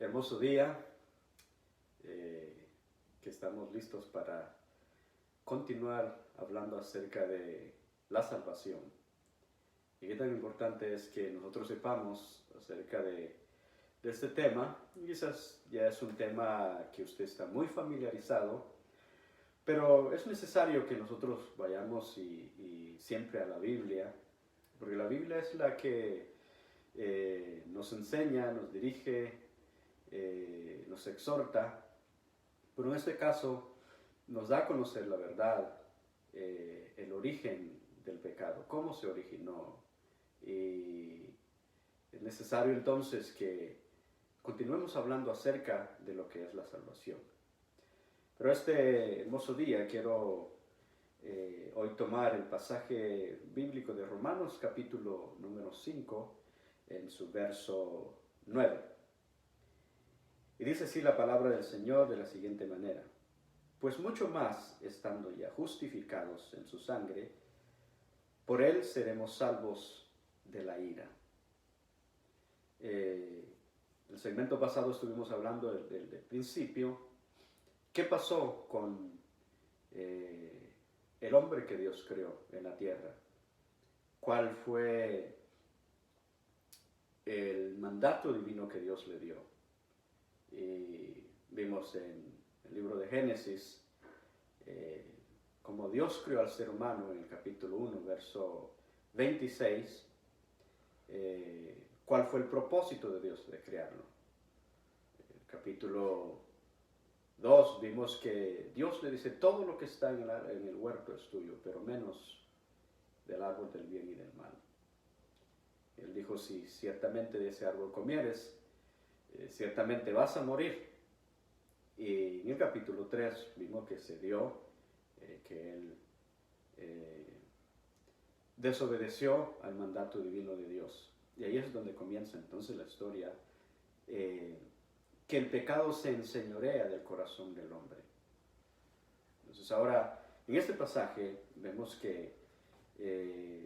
Hermoso día, que estamos listos para continuar hablando acerca de la salvación. Y qué tan importante es que nosotros sepamos acerca de este tema. Quizás ya es un tema que usted está muy familiarizado, pero es necesario que nosotros vayamos y siempre a la Biblia, porque la Biblia es la que nos enseña, nos dirige, nos exhorta, pero en este caso nos da a conocer la verdad, el origen del pecado, cómo se originó. Y es necesario entonces que continuemos hablando acerca de lo que es la salvación. Pero este hermoso día quiero hoy tomar el pasaje bíblico de Romanos capítulo número 5 en su verso 9. Y dice así la palabra del Señor de la siguiente manera: pues mucho más, estando ya justificados en su sangre, por él seremos salvos de la ira. El segmento pasado estuvimos hablando del principio. ¿Qué pasó con el hombre que Dios creó en la tierra? ¿Cuál fue el mandato divino que Dios le dio? Y vimos en el libro de Génesis como Dios creó al ser humano en el capítulo 1, verso 26, cuál fue el propósito de Dios de crearlo. En el capítulo 2 vimos que Dios le dice: todo lo que está en el huerto es tuyo, pero menos del árbol del bien y del mal. Él dijo: si ciertamente de ese árbol comieres, ciertamente vas a morir. Y en el capítulo 3 vimos que se dio, que él desobedeció al mandato divino de Dios. Y ahí es donde comienza entonces la historia, que el pecado se enseñorea del corazón del hombre. Entonces ahora, en este pasaje, vemos que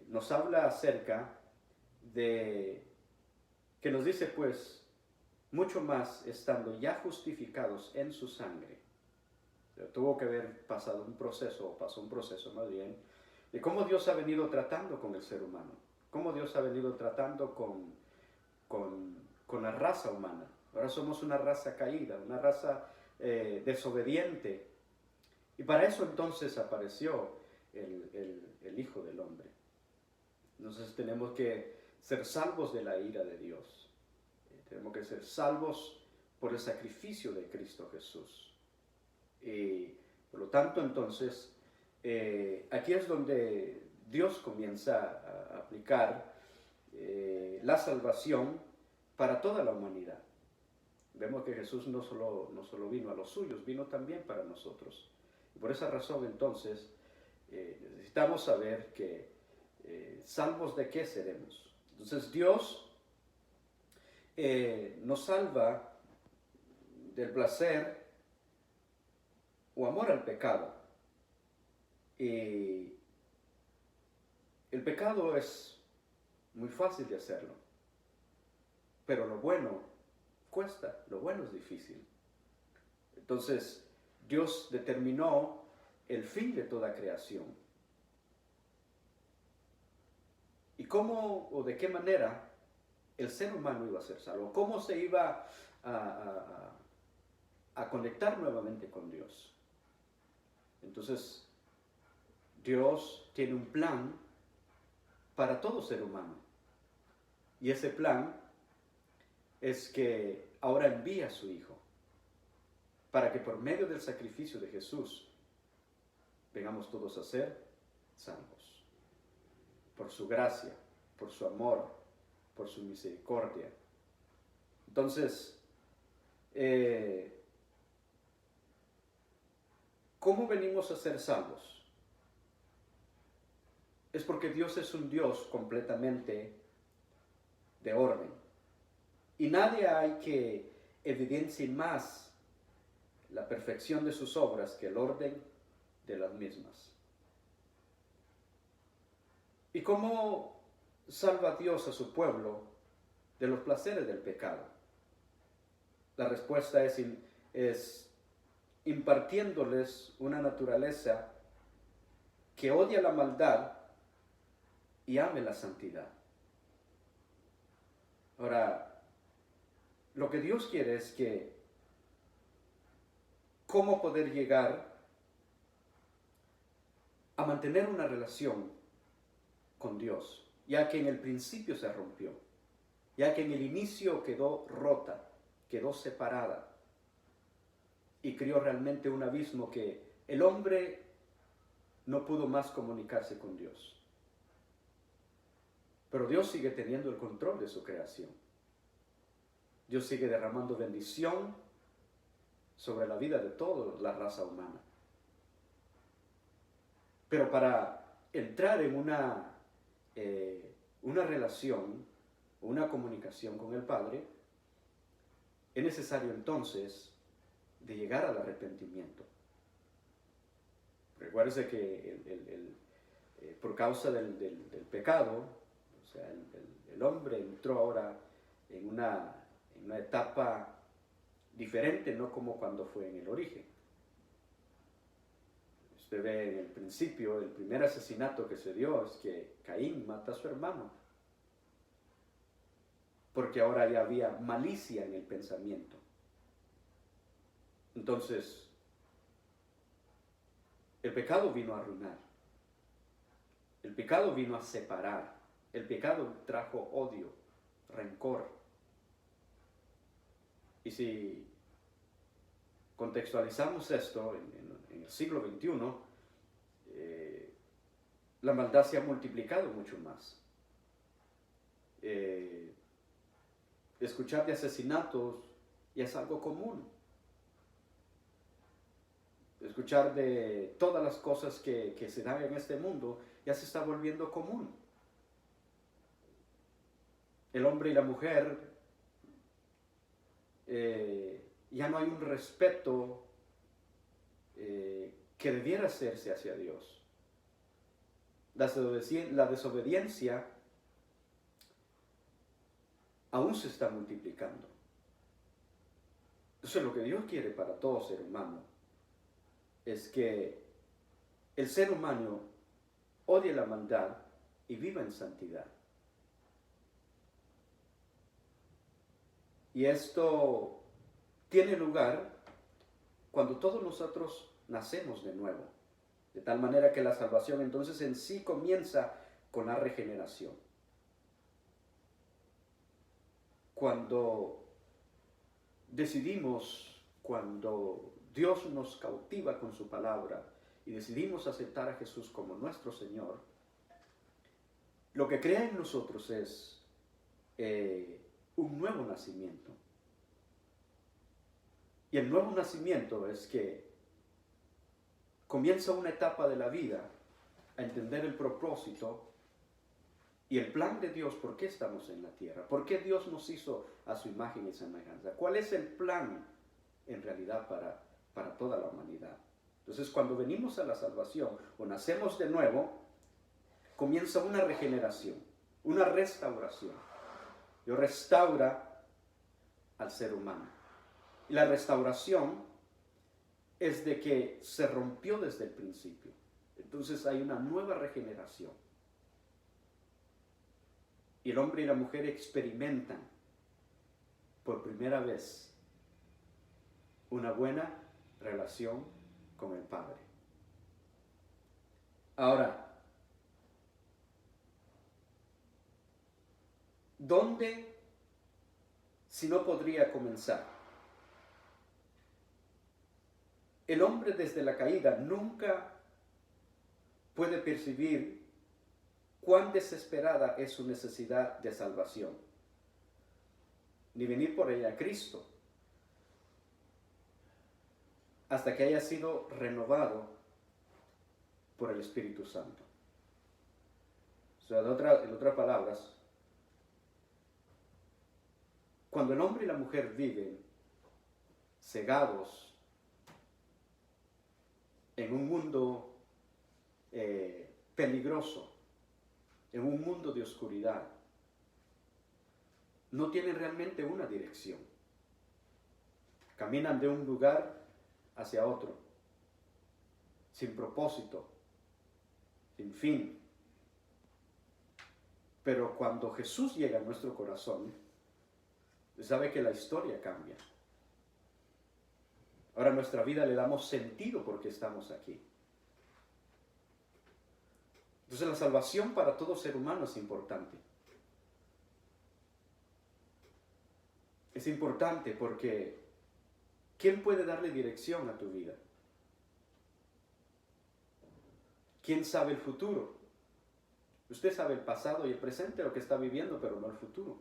nos habla acerca de, que nos dice pues, mucho más estando ya justificados en su sangre. O sea, tuvo que haber pasado un proceso, o pasó un proceso más bien, de cómo Dios ha venido tratando con el ser humano, cómo Dios ha venido tratando con la raza humana. Ahora somos una raza caída, una raza desobediente. Y para eso entonces apareció el Hijo del Hombre. Entonces tenemos que ser salvos de la ira de Dios. Tenemos que ser salvos por el sacrificio de Cristo Jesús. Y por lo tanto, entonces, aquí es donde Dios comienza a aplicar la salvación para toda la humanidad. Vemos que Jesús no solo vino a los suyos, vino también para nosotros. Y por esa razón, entonces, necesitamos saber que salvos de qué seremos. Entonces, Dios nos salva del placer o amor al pecado. Y el pecado es muy fácil de hacerlo, pero lo bueno cuesta, lo bueno es difícil. Entonces, Dios determinó el fin de toda creación. ¿Y cómo o de qué manera el ser humano iba a ser salvo? ¿Cómo se iba a conectar nuevamente con Dios? Entonces, Dios tiene un plan para todo ser humano. Y ese plan es que ahora envía a su Hijo para que por medio del sacrificio de Jesús vengamos todos a ser salvos. Por su gracia, por su amor, por su misericordia. Entonces, ¿cómo venimos a ser salvos? Es porque Dios es un Dios completamente de orden. Y nadie hay que evidencie más la perfección de sus obras que el orden de las mismas. ¿Y cómo salva Dios a su pueblo de los placeres del pecado? La respuesta es impartiéndoles una naturaleza que odia la maldad y ame la santidad. Ahora, lo que Dios quiere es que cómo poder llegar a mantener una relación con Dios, ya que en el principio se rompió, ya que en el inicio quedó rota, quedó separada y creó realmente un abismo que el hombre no pudo más comunicarse con Dios. Pero Dios sigue teniendo el control de su creación. Dios sigue derramando bendición sobre la vida de toda la raza humana. Pero para entrar en una relación, una comunicación con el Padre, es necesario entonces de llegar al arrepentimiento. Recuérdese que por causa del pecado, o sea, el hombre entró ahora en una etapa diferente, no como cuando fue en el origen. Usted ve en el principio, el primer asesinato que se dio es que Caín mata a su hermano, porque ahora ya había malicia en el pensamiento. Entonces, el pecado vino a arruinar, el pecado vino a separar, el pecado trajo odio, rencor. Y si contextualizamos esto en el siglo XXI, la maldad se ha multiplicado mucho más. Escuchar de asesinatos ya es algo común. Escuchar de todas las cosas que se dan en este mundo ya se está volviendo común. El hombre y la mujer, ya no hay un respeto que debiera hacerse hacia Dios. La desobediencia aún se está multiplicando. Entonces lo que Dios quiere para todo ser humano es que el ser humano odie la maldad y viva en santidad. Y esto tiene lugar cuando todos nosotros nacemos de nuevo, de tal manera que la salvación entonces en sí comienza con la regeneración. Cuando decidimos, cuando Dios nos cautiva con su palabra y decidimos aceptar a Jesús como nuestro Señor, lo que crea en nosotros es un nuevo nacimiento. Y el nuevo nacimiento es que comienza una etapa de la vida a entender el propósito y el plan de Dios, por qué estamos en la tierra, por qué Dios nos hizo a su imagen y semejanza, cuál es el plan en realidad para toda la humanidad. Entonces, cuando venimos a la salvación o nacemos de nuevo, comienza una regeneración, una restauración. Dios restaura al ser humano. Y la restauración es de que se rompió desde el principio. Entonces hay una nueva regeneración. Y el hombre y la mujer experimentan por primera vez una buena relación con el Padre. Ahora, ¿dónde si no podría comenzar? El hombre desde la caída nunca puede percibir cuán desesperada es su necesidad de salvación, ni venir por ella a Cristo, hasta que haya sido renovado por el Espíritu Santo. O sea, en otras palabras, cuando el hombre y la mujer viven cegados en un mundo peligroso, en un mundo de oscuridad, no tienen realmente una dirección. Caminan de un lugar hacia otro, sin propósito, sin fin. Pero cuando Jesús llega a nuestro corazón, sabe que la historia cambia. Ahora a nuestra vida le damos sentido porque estamos aquí. Entonces la salvación para todo ser humano es importante. Es importante porque ¿quién puede darle dirección a tu vida? ¿Quién sabe el futuro? Usted sabe el pasado y el presente, lo que está viviendo, pero no el futuro.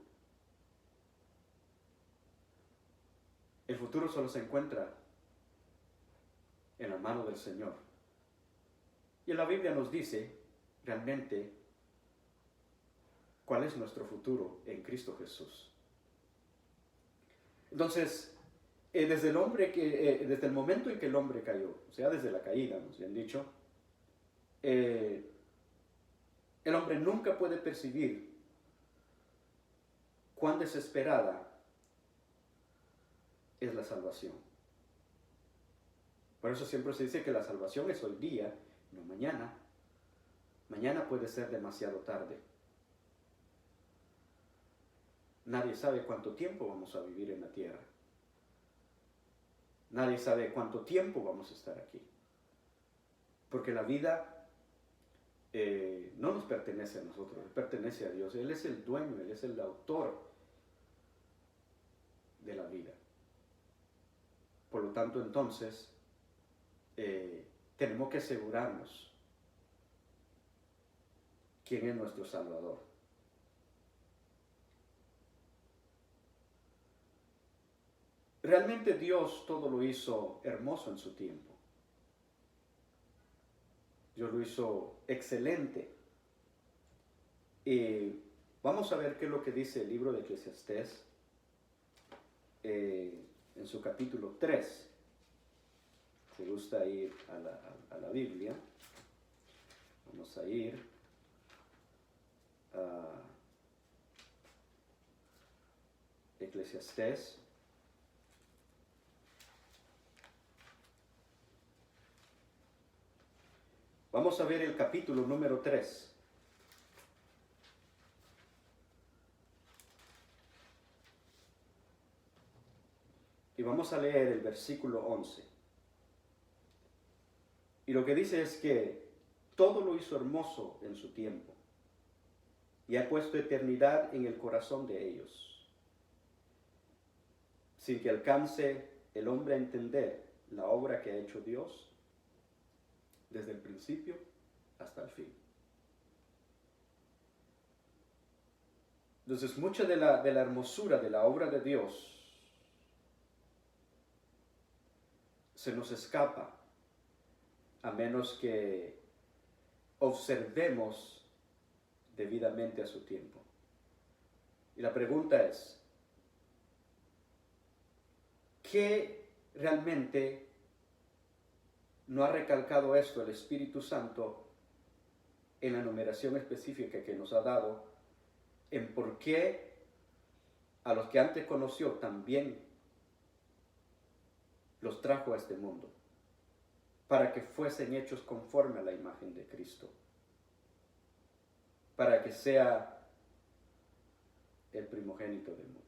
El futuro solo se encuentra en la mano del Señor. Y en la Biblia nos dice realmente cuál es nuestro futuro en Cristo Jesús. Entonces, desde el momento en que el hombre cayó, o sea, desde la caída, nos han dicho, el hombre nunca puede percibir cuán desesperada es la salvación. Por eso siempre se dice que la salvación es hoy día, no mañana. Mañana puede ser demasiado tarde. Nadie sabe cuánto tiempo vamos a vivir en la tierra. Nadie sabe cuánto tiempo vamos a estar aquí. Porque la vida no nos pertenece a nosotros, pertenece a Dios. Él es el dueño, Él es el autor de la vida. Por lo tanto, entonces, tenemos que asegurarnos quién es nuestro Salvador. Realmente Dios todo lo hizo hermoso en su tiempo. Dios lo hizo excelente. Y vamos a ver qué es lo que dice el libro de Eclesiastés en su capítulo 3. Si gusta ir a la Biblia, vamos a ir a Eclesiastés. Vamos a ver el capítulo número 3. Y vamos a leer el versículo 11. Y lo que dice es que todo lo hizo hermoso en su tiempo y ha puesto eternidad en el corazón de ellos, sin que alcance el hombre a entender la obra que ha hecho Dios desde el principio hasta el fin. Entonces, mucha de la hermosura de la obra de Dios se nos escapa a menos que observemos debidamente a su tiempo. Y la pregunta es, ¿qué realmente no ha recalcado esto el Espíritu Santo en la numeración específica que nos ha dado, en por qué a los que antes conoció también los trajo a este mundo, para que fuesen hechos conforme a la imagen de Cristo, para que sea el primogénito de muchos?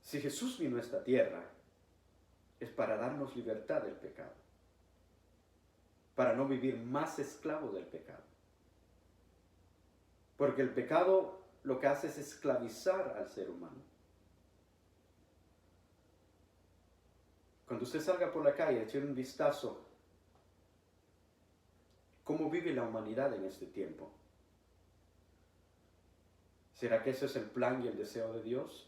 Si Jesús vino a esta tierra, es para darnos libertad del pecado, para no vivir más esclavo del pecado. Porque el pecado lo que hace es esclavizar al ser humano. Cuando usted salga por la calle, eche un vistazo cómo vive la humanidad en este tiempo. ¿Será que ese es el plan y el deseo de Dios?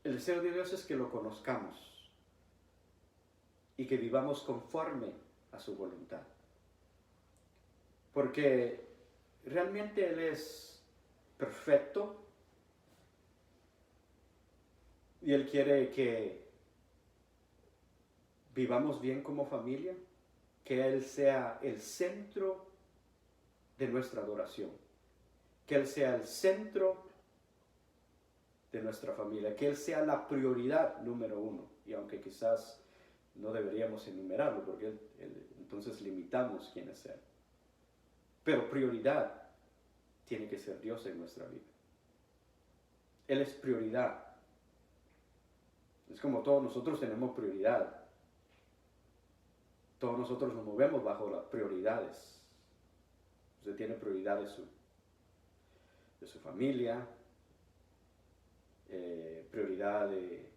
El deseo de Dios es que lo conozcamos y que vivamos conforme a su voluntad. Porque realmente Él es perfecto y Él quiere que vivamos bien como familia, que Él sea el centro de nuestra adoración, que Él sea el centro de nuestra familia, que Él sea la prioridad número uno. Y aunque quizás no deberíamos enumerarlo, porque entonces limitamos quién es Él. Pero prioridad tiene que ser Dios en nuestra vida. Él es prioridad. Es como todos nosotros tenemos prioridad. Todos nosotros nos movemos bajo las prioridades. Usted tiene prioridad de su familia, prioridad de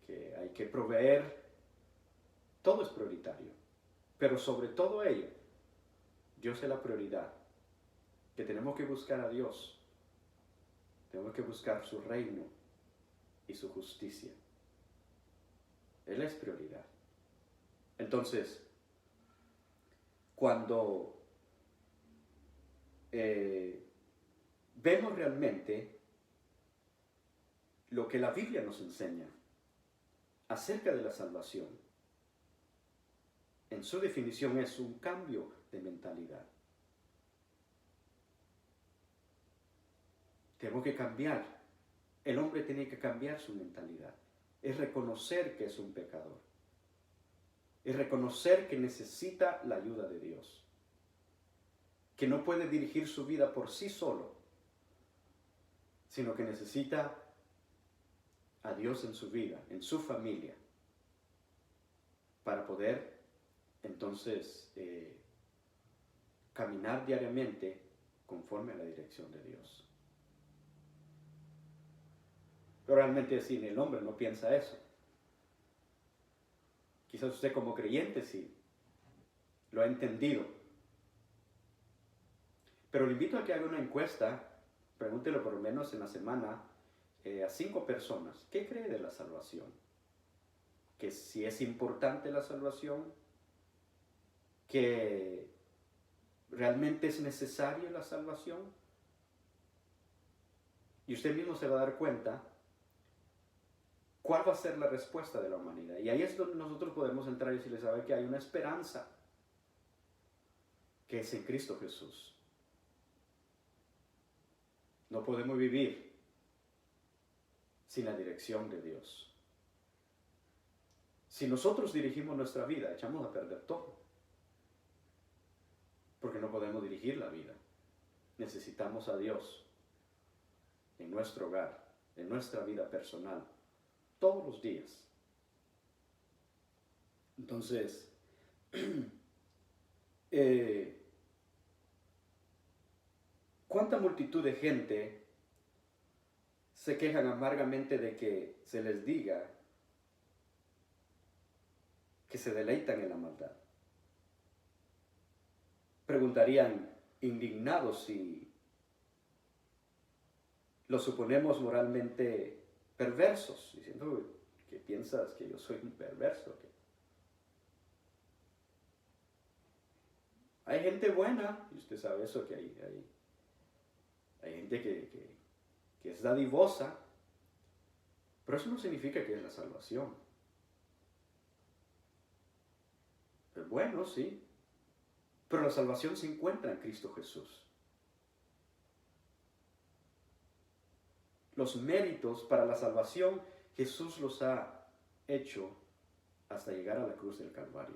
que hay que proveer. Todo es prioritario. Pero sobre todo ello, Dios es la prioridad. Que tenemos que buscar a Dios. Tenemos que buscar su reino y su justicia. Él es prioridad. Entonces, cuando vemos realmente lo que la Biblia nos enseña acerca de la salvación, en su definición es un cambio de mentalidad. Tenemos que cambiar. El hombre tiene que cambiar su mentalidad. Es reconocer que es un pecador. Es reconocer que necesita la ayuda de Dios. Que no puede dirigir su vida por sí solo, sino que necesita a Dios en su vida, en su familia, para poder entonces caminar diariamente conforme a la dirección de Dios. Pero realmente sí, el hombre no piensa eso. Quizás usted como creyente sí lo ha entendido. Pero le invito a que haga una encuesta, pregúntelo por lo menos en la semana a 5 personas. ¿Qué cree de la salvación? Que si es importante la salvación, que realmente es necesaria la salvación. Y usted mismo se va a dar cuenta cuál va a ser la respuesta de la humanidad. Y ahí es donde nosotros podemos entrar y decirle, sabe que hay una esperanza, que es en Cristo Jesús. No podemos vivir sin la dirección de Dios. Si nosotros dirigimos nuestra vida, echamos a perder todo. Porque no podemos dirigir la vida. Necesitamos a Dios en nuestro hogar, en nuestra vida personal, todos los días. Entonces, ¿cuánta multitud de gente se quejan amargamente de que se les diga que se deleitan en la maldad? Preguntarían indignados si los suponemos moralmente perversos, diciendo que piensas que yo soy un perverso. Hay gente buena, y usted sabe eso, que hay gente que es dadivosa, pero eso no significa que es la salvación. Es bueno, sí, pero la salvación se encuentra en Cristo Jesús. Los méritos para la salvación, Jesús los ha hecho hasta llegar a la cruz del Calvario.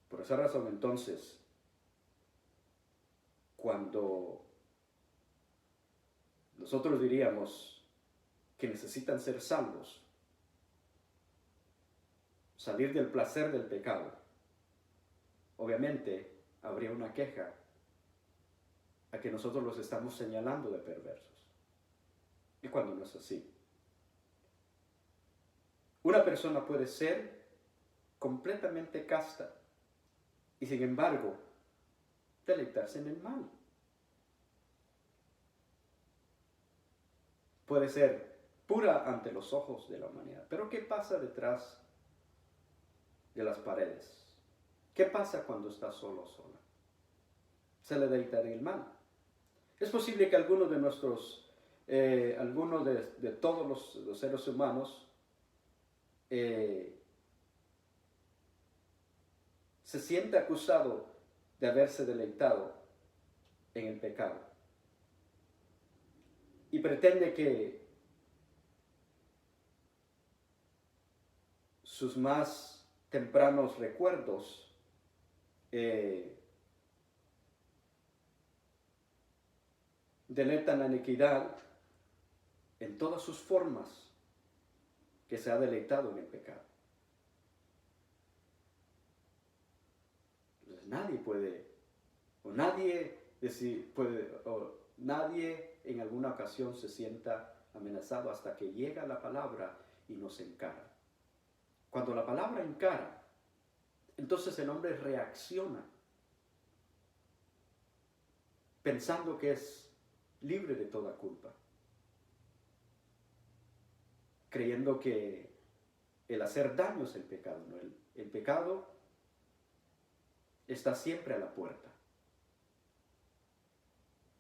Por esa razón, entonces, cuando nosotros diríamos que necesitan ser salvos, salir del placer del pecado, obviamente habría una queja a que nosotros los estamos señalando de perversos. Y cuando no es así. Una persona puede ser completamente casta y sin embargo deleitarse en el mal. Puede ser pura ante los ojos de la humanidad. Pero ¿qué pasa detrás de las paredes? ¿Qué pasa cuando está solo o sola? Se le deleita en el mal. Es posible que algunos de todos los seres humanos se sienta acusado de haberse deleitado en el pecado. y pretende que sus más tempranos recuerdos deletan la iniquidad en todas sus formas, que se ha deleitado en el pecado. Entonces nadie puede, o nadie nadie en alguna ocasión se sienta amenazado hasta que llega la palabra y nos encara. Cuando la palabra encara, entonces el hombre reacciona pensando que es libre de toda culpa, creyendo que el hacer daño es el pecado, ¿no? El pecado está siempre a la puerta.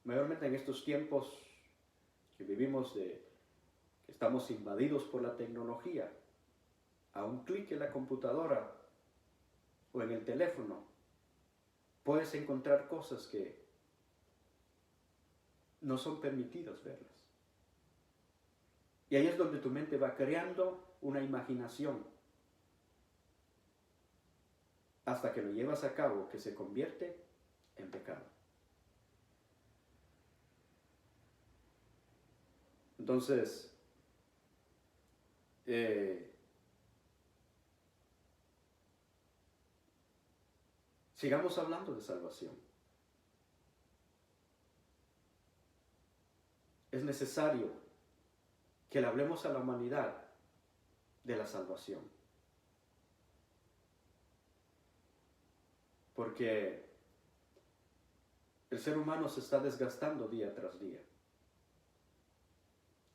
Mayormente en estos tiempos que vivimos, que estamos invadidos por la tecnología, a un clic en la computadora o en el teléfono, puedes encontrar cosas que no son permitidas verlas. Y ahí es donde tu mente va creando una imaginación hasta que lo llevas a cabo, que se convierte en pecado. Entonces, sigamos hablando de salvación. Es necesario que le hablemos a la humanidad de la salvación. Porque el ser humano se está desgastando día tras día.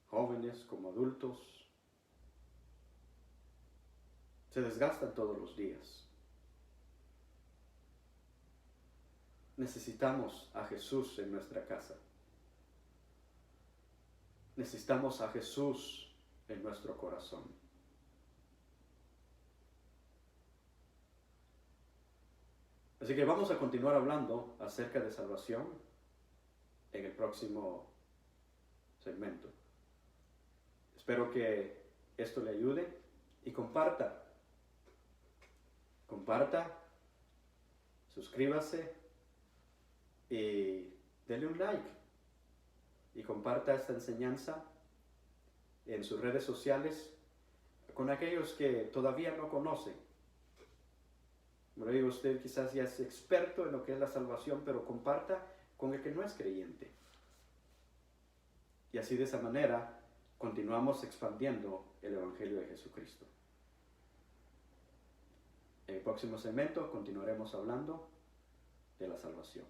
Jóvenes como adultos se desgastan todos los días. Necesitamos a Jesús en nuestra casa. Necesitamos a Jesús en nuestro corazón. Así que vamos a continuar hablando acerca de salvación en el próximo segmento. Espero que esto le ayude y comparta. Comparta, suscríbase y denle un like. Y comparta esta enseñanza en sus redes sociales con aquellos que todavía no conocen. Como digo, usted quizás ya es experto en lo que es la salvación, pero comparta con el que no es creyente. Y así de esa manera continuamos expandiendo el Evangelio de Jesucristo. En el próximo segmento continuaremos hablando de la salvación.